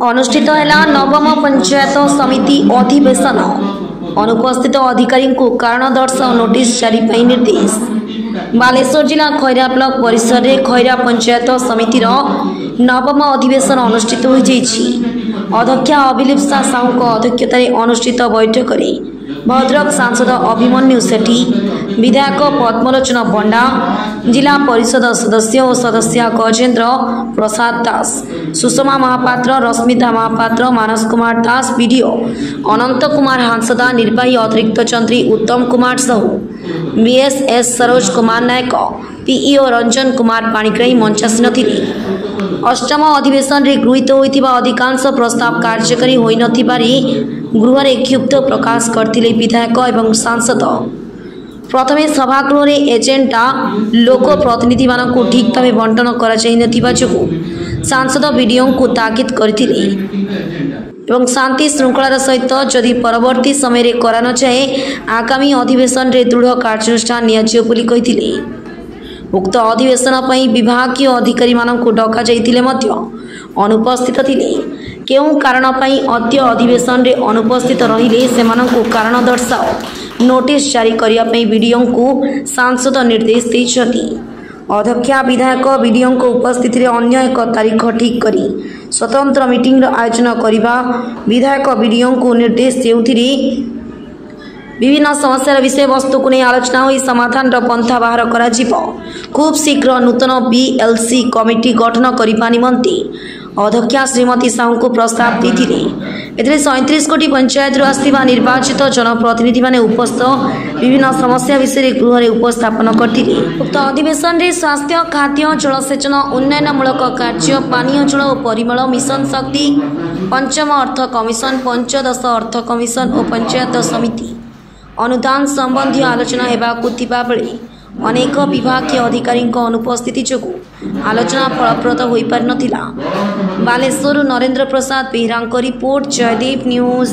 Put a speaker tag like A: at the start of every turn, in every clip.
A: अनुष्ठित है नवम पंचायत समिति अधिवेशन। अनुपस्थित अधिकारी को कारण दर्शाओ नोटिस जारी पर निर्देश। बालेश्वर जिला खैरा ब्लॉक परिसर में खैरा पंचायत समिति नवम अधिवेशन अनुष्ठित हो अध्यक्षा अभिलिप्सा साहू अध्यक्षता अनुष्ठित बैठक में भद्रक सांसद अभिमन्यु सेठी, विधायक पद्मलोचन पंडा, जिला परिषद सदस्य और सदस्य गजेन्द्र प्रसाद दास, सुषमा महापात्र, रश्मिता महापात्र, मानस कुमार दास, बीडीओ अनंत कुमार हांसदा, निर्वाही अतिरिक्त चंद्री उत्तम कुमार साहू, बीएसएस सरोज कुमार नायक, पीईओ रंजन कुमार पाणिग्राही मंचासीन थिले। अष्टम अधिवेशन रे गृहीत होइथिबा अधिकांश प्रस्ताव कार्यकारी होई नथिबारी गृह क्षुब्ध प्रकाश करथिले विधायक एवं सांसद। प्रथमे सभागृह रे एजेंडा लोक प्रतिनिधि मानकु ठीक भाव बंटन करा जाई नथिबा जोगु सांसद वीडियो को ताकीद करथिले एवं शांति श्रृंखलार सहित जदि परवर्ती समय रे करा न जाए आगामी अधिवेशन रे दृढ़ कार्यानुष्ठान नियाजियो बोली कहिथिले। उक्त अधिवेशन पर विभागीय अधिकारी मानकु डका जाइतिले मध्य अनुपस्थित थिले। केउ कारण पई अद्य अधिवेशन रे अनुपस्थित रहिले सेमानकु कारण दर्शाओ नोटिस जारी करिया पई वीडियो को सांसद निर्देश दैछथि। अध्यक्षा विधायक वीडियो को उपस्थिति रे अन्य एक तारीख ठीक करी स्वतंत्र मीटिंग रो आयोजन करिबा विधायक वीडियो को निर्देश देउथिरि विभिन्न समस्या विषय वस्तु को नहीं आलोचना हुई समाधान पंथा बाहर करा जिवो। खूब शीघ्र नूतन बीएलसी कमिटी गठन करने निमंते अध्यक्षा श्रीमती साहू को प्रस्ताव देथिले। एथिरे 37 कोटी पंचायत आसथिबा निर्वाचित जनप्रतिनिधि माने उपस्थित विभिन्न समस्या विषय गृह रे उपस्थापन करथिले। उक्त अधिवेशन रे स्वास्थ्य, खाद्य, जलसेचन, उन्नयनमूलक कार्य, पानीय जल और परिमल मिशन शक्ति, पंचम अर्थ कमिशन, पंचदश अर्थ कमिशन और पंचायत समिति अनुदान संबंधी आलोचना हेबाकु थिबा बेले अनेक विभागीय अधिकारी अनुपस्थिति जोगु आलोचना फलप्रद हो पार नथिला। बालेश्वर नरेंद्र प्रसाद बेहरा रिपोर्ट, जयदेव न्यूज।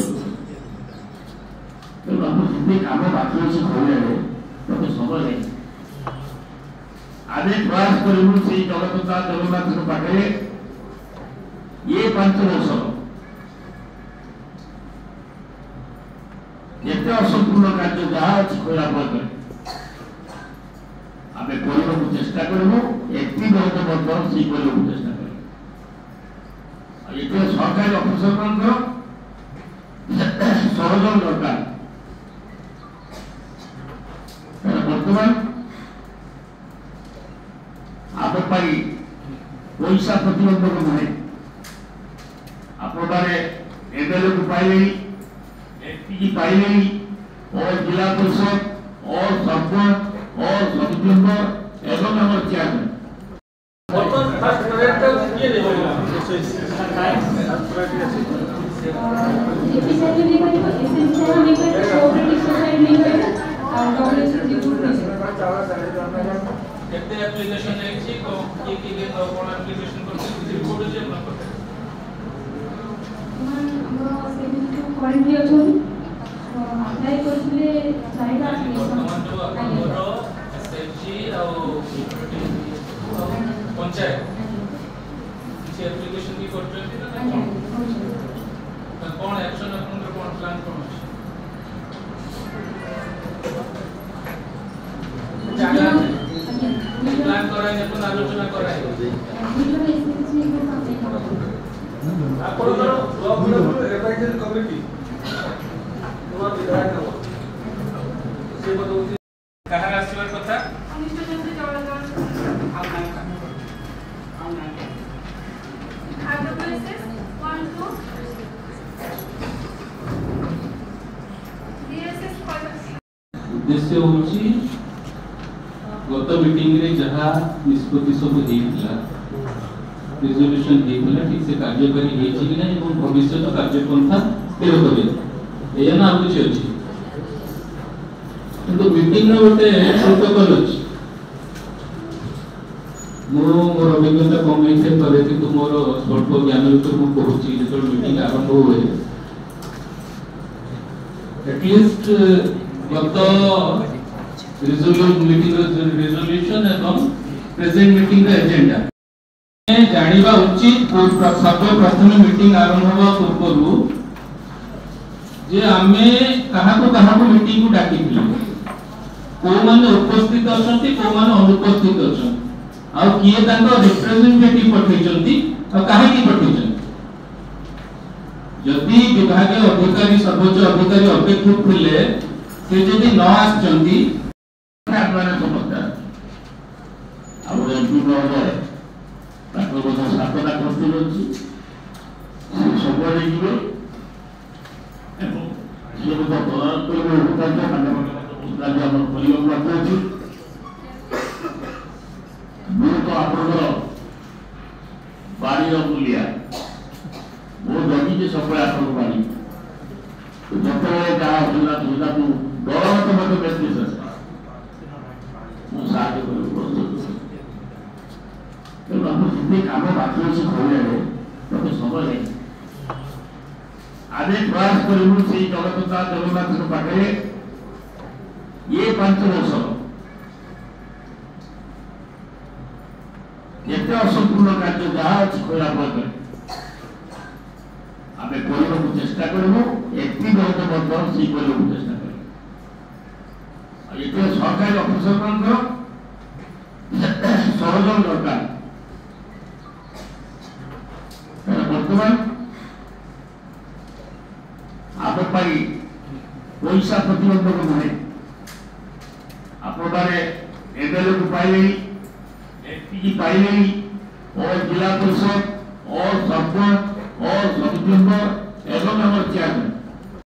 B: एते असंपूर्ण कार्य जहाँ अच्छी खोला ब्लॉक आम करने चेष्टा करूँ एटी बहुत बर्तमान से करने चेष्टा कर ये सरकारी अफिसर मान सहयोग दरकार। बर्तमान आप पैसा प्रतिबंधक ना आप एमएलए को पाइले एसपी पाइले और जिला परिषद और सरपंच और समिति मेंबर एवं हमारे चेयरमैन
C: पंचायत किसी एप्लीकेशन की करते हैं ना कौन एक्शन अपन कौन प्लान कौन प्लान कराए अपन आलोचना कराए आपण ब्लॉक एडवाइजरी कमिटी तुम्हारा विधायक हो से बताउती कहां आसीबार कथा
D: उद्देश्य होची गत मीटिंग रे जहाँ निष्पत्ति सब हेइतिला रिजोल्यूशन हेइतिला ठीक से कार्यकारी हेइछि कि नै एवं भविष्य कार्यपंथा स्थिर करिए एया ना कुछ अछि किंतु मीटिंग रे गोटे प्रोटोकॉल अछि मोर अभिज्ञता कम है करे कि तुमर स्वल्प ज्ञान विषय मु कहूची जो मीटिंग आरंभ हुए एटलीस्ट गत रिजोल्यूशन एवं प्रेजेंट मीटिंग एजेंडा जानिबा उचित सर्वप्रथम मीटिंग आरंभ हवा पूर्व जे आमे कहाको मीटिंग को डाकी को माने उपस्थित अछंती को माने अनुपस्थित अछंती आ किए तांको रिप्रेजेंटेटिव पठैचंती आ काहे की पठैचंती जदि विभागीय अधिकारी सर्वोच्च अधिकारी अपेक्षित थिले से जदि न आछंती
B: आपने समझता अब एमपी महोदय ताको बोध सातटा करथिल अछि सबरे जीवे एवं से बोध प्रदान करबो उतार मानव हम परियोग करते अछि मैं तो आपनकर बाड़ी मूल्य वो जगी जे सब आपन बाड़ी तो जतरे का होला सुविधा तू डर तो मत बेसिस है मु साथ को प्रस्तुत तो हम जितने काम बाकी अछि खोले तो समय नहीं आदे प्रयास करू से जगतता जगन्नाथ के पाखे ये 5 वर्ष एते असंपूर्ण कार्य जहाँ अच्छी खोला पड़े आमे करने को चेष्टा करबो एती बहुत बड़ सी करने को चेष्टा करबो एते सरकारी अफिसर मान सहयोग दरकार वर्तमान आप पैसा प्रतिबंधक नुहे आप एमएलए को पाइले एमपी पाइले और जिला परिषद और सरपंच और समिति मेंबर एवं हमारे चेयरमैन